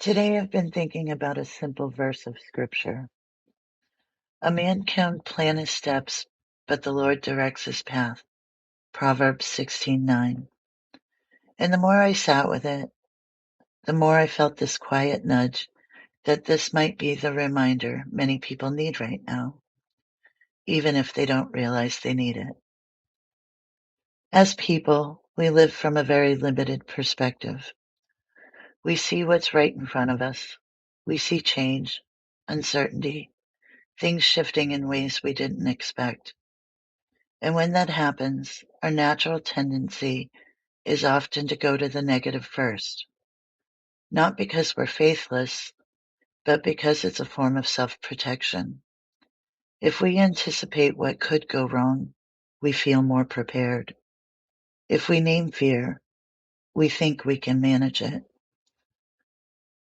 Today I've been thinking about a simple verse of scripture. A man can plan his steps, but the Lord directs his path. Proverbs 16:9. And the more I sat with it, the more I felt this quiet nudge that this might be the reminder many people need right now, even if they don't realize they need it. As people, we live from a very limited perspective. We see what's right in front of us. We see change, uncertainty, things shifting in ways we didn't expect. And when that happens, our natural tendency is often to go to the negative first, not because we're faithless, but because it's a form of self-protection. If we anticipate what could go wrong, we feel more prepared. If we name fear, we think we can manage it.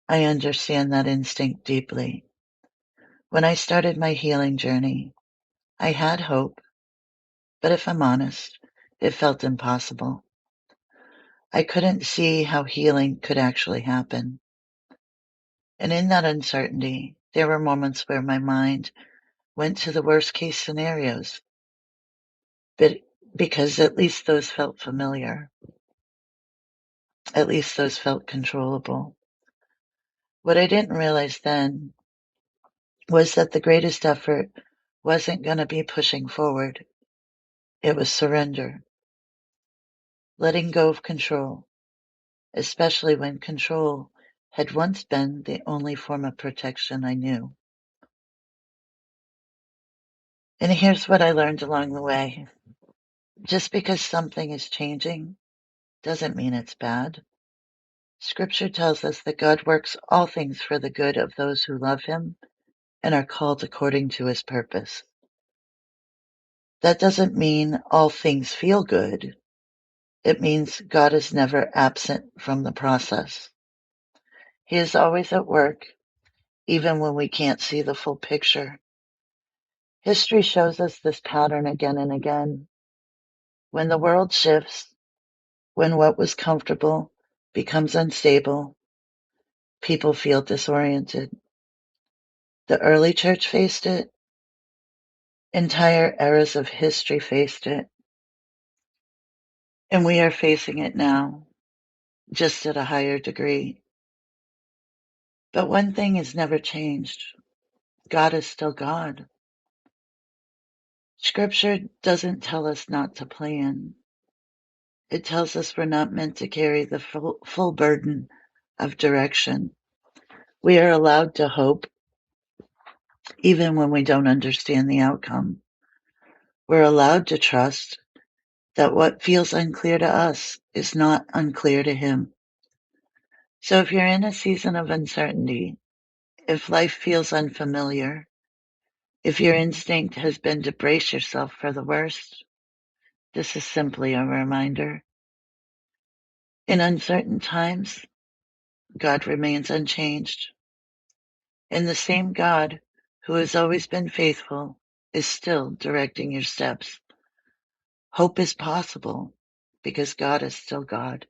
I understand that instinct deeply. When I started my healing journey, I had hope, but if I'm honest, it felt impossible. I couldn't see how healing could actually happen. And in that uncertainty, there were moments where my mind went to the worst case scenarios, but because at least those felt familiar, at least those felt controllable. What I didn't realize then was that the greatest effort wasn't going to be pushing forward. It was surrender, letting go of control, especially when control had once been the only form of protection I knew. And here's what I learned along the way. Just because something is changing doesn't mean it's bad. Scripture tells us that God works all things for the good of those who love him and are called according to his purpose. That doesn't mean all things feel good. It means God is never absent from the process. He is always at work, even when we can't see the full picture. History shows us this pattern again and again. When the world shifts, when what was comfortable becomes unstable, people feel disoriented. The early church faced it. Entire eras of history faced it. And we are facing it now, just at a higher degree. But one thing has never changed. God is still God. Scripture doesn't tell us not to plan. It tells us we're not meant to carry the full burden of direction. We are allowed to hope, even when we don't understand the outcome. We're allowed to trust that what feels unclear to us is not unclear to him. So if you're in a season of uncertainty, if life feels unfamiliar, if your instinct has been to brace yourself for the worst, this is simply a reminder. In uncertain times, God remains unchanged. And the same God who has always been faithful is still directing your steps. Hope is possible because God is still God.